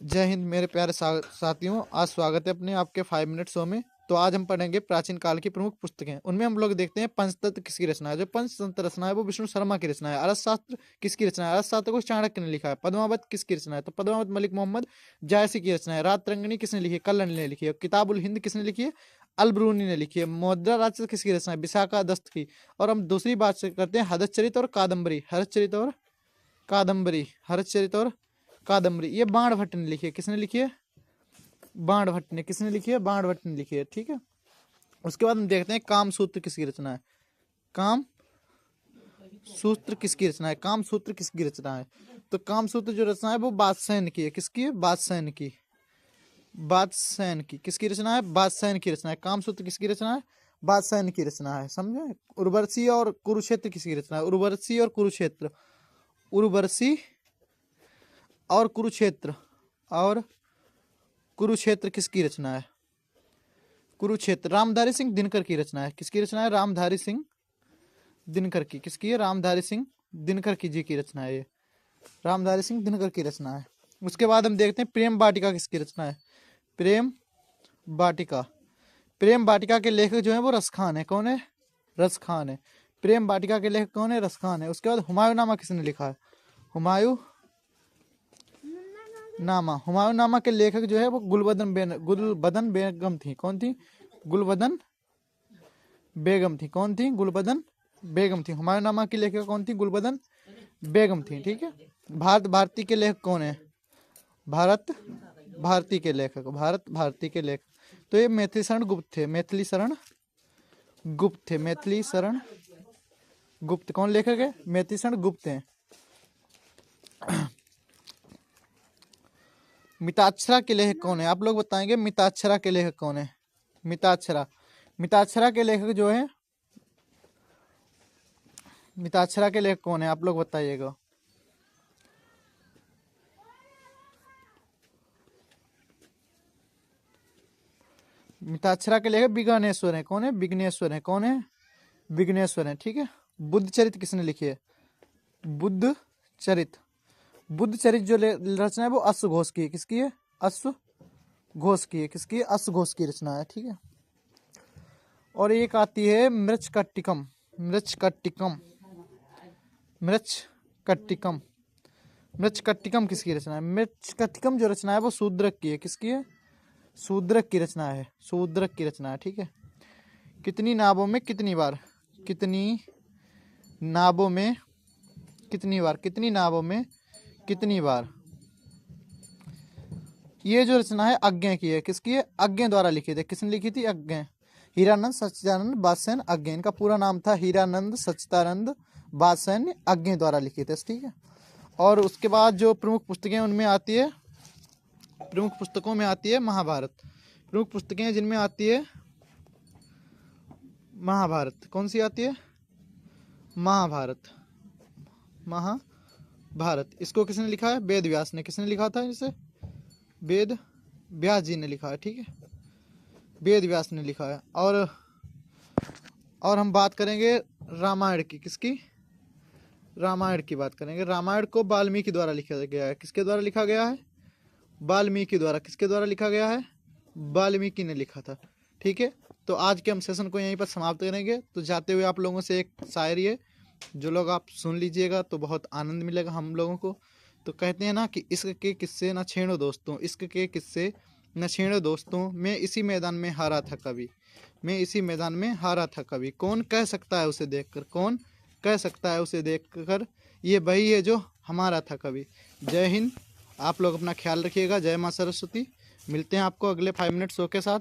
जय हिंद मेरे प्यारे साथियों। आज स्वागत है अपने आपके 5 मिनट शो में। तो आज हम पढ़ेंगे प्राचीन काल की प्रमुख पुस्तकें। उनमें हम लोग देखते हैं पंचतंत्र किसकी रचना है। जो पंचतंत्र रचना है वो विष्णु शर्मा की रचना है। अर्थशास्त्र किसकी रचना है? अर्थशास्त्र को चाणक्य ने लिखा है। पद्मावत किसकी रचना है? तो पद्मावत मलिक मोहम्मद जायसी की रचना है। रातरंगिणी किसने लिखी है? कल्हण ने लिखी है। किताबुल हिंद किसने लिखी है? अलबरूनी ने लिखी है। मुद्रा राजस किसकी रचना है? विशाखा दस्त की। और हम दूसरी बात से करते हैं हरचरित और कादम्बरी। हरचरित और कादम्बरी, हरचरित और कादम्बरी, ये बाण भट्ट ने लिखी है। किसने लिखी है? बाण भट्ट ने। किसने लिखी है? बाण भट्ट ने लिखी है। ठीक है। उसके बाद हम देखते हैं काम सूत्र किसकी रचना है। काम सूत्र किसकी रचना है? काम सूत्र किसकी रचना है? तो काम सूत्र जो रचना है वो बादशाहन की है। किसकी है? बादशाहन की। बादशाहन की किसकी रचना है? बादशाहन की रचना है। काम सूत्र किसकी रचना है? बादशाहन की रचना है। समझे? उर्वशी और कुरुक्षेत्र किसकी रचना है? उर्वशी और कुरुक्षेत्र। उर्वशी और कुरुक्षेत्र। और कुरुक्षेत्र किसकी रचना है? कुरुक्षेत्र रामधारी सिंह दिनकर की रचना है। किसकी रचना है? रामधारी सिंह दिनकर की। किसकी है? रामधारी सिंह दिनकर की जी की रचना है। ये रामधारी सिंह दिनकर की रचना है। उसके बाद हम देखते हैं प्रेम वाटिका किसकी रचना है। प्रेम वाटिका। प्रेम वाटिका के लेखक जो है वो रसखान है। कौन है? रसखान है। प्रेम वाटिका के लेखक कौन है? रसखान है। उसके बाद हुमायूं नामा किसने लिखा है? हुमायूं नामा। हुमायूं नामा के लेखक जो है वो गुलबदन बेगम थी। कौन थी? गुलबदन बेगम थी। कौन थी? गुलबदन बेगम थी। हुमायूं नामा की लेखक कौन थी? गुलबदन बेगम थी। ठीक है। भारत भारती के लेखक कौन है? भारत भारती के लेखक। भारत भारती के लेखक तो ये मैथिली शरण गुप्त थे। मैथिली शरण गुप्त थे। मैथिली शरण गुप्त कौन लेखक है? मैथिली शरण गुप्त हैं। मिताक्षरा के लेखक कौन है? आप लोग बताएंगे मिताक्षरा के लेखक कौन है? मिताक्षरा। मिताक्षरा के लेखक जो है, मिताक्षरा के लेखक कौन है? आप लोग बताइएगा। मिताक्षरा के लेखक विघ्नेश्वर है। कौन है? विघ्नेश्वर है। कौन है? विघ्नेश्वर है। ठीक है। बुद्ध चरित किसने लिखी है? बुद्ध चरित। बुद्ध चरित जो रचना है वो अश्वघोष की है। किसकी है? अश्वघोष की है। किसकी है? अश्वघोष की रचना है। ठीक है। और एक आती है मृच्छकटिकम। मृच्छकटिकम। मृच्छकटिकम। मृच्छकटिकम किसकी रचना है? मृच्छकटिकम जो रचना है वो शूद्रक की है। किसकी है? शूद्रक की रचना है। शूद्रक की रचना है। ठीक है। कितनी नावों में कितनी बार? कितनी नावों में कितनी बार? कितनी नावों में कितनी बार? ये जो रचना है अज्ञे की है। किसकी है? अज्ञे द्वारा लिखी थी। किसने लिखी थी? अज्ञे। हीरानंद सच्चिदानंद बादशाह अज्ञे। इनका पूरा नाम था हीरानंद सच्चिदानंद बादशाह अज्ञे द्वारा लिखी थे। ठीक है। और उसके बाद जो प्रमुख पुस्तकें उनमें आती है, प्रमुख पुस्तकों में आती है महाभारत। प्रमुख पुस्तकें जिनमें आती है महाभारत। कौन सी आती है? महाभारत। महाभारत। इसको किसने लिखा है? वेद व्यास ने। किसने लिखा था इसे? वेद व्यास जी ने लिखा है। ठीक है। वेद व्यास ने लिखा है। और हम बात करेंगे रामायण की। किसकी? रामायण की बात करेंगे। रामायण को वाल्मीकि द्वारा लिखा गया है। किसके द्वारा लिखा गया है? वाल्मीकि द्वारा। किसके द्वारा लिखा गया है? वाल्मीकि ने लिखा था। ठीक है। तो आज के हम सेशन को यहीं पर समाप्त करेंगे। तो जाते हुए आप लोगों से एक शायरी है, जो लोग आप सुन लीजिएगा तो बहुत आनंद मिलेगा हम लोगों को। तो कहते हैं ना कि इश्क के किस्से न छेड़ो दोस्तों, इश्क के किस्से न छेड़ो दोस्तों, मैं इसी मैदान में हारा था कभी, मैं इसी मैदान में हारा था कभी, कौन कह सकता है उसे देखकर, कौन कह सकता है उसे देखकर, ये वही है जो हमारा था कभी। जय हिंद। आप लोग अपना ख्याल रखिएगा। जय माँ सरस्वती। मिलते हैं आपको अगले 5 मिनट शो के साथ।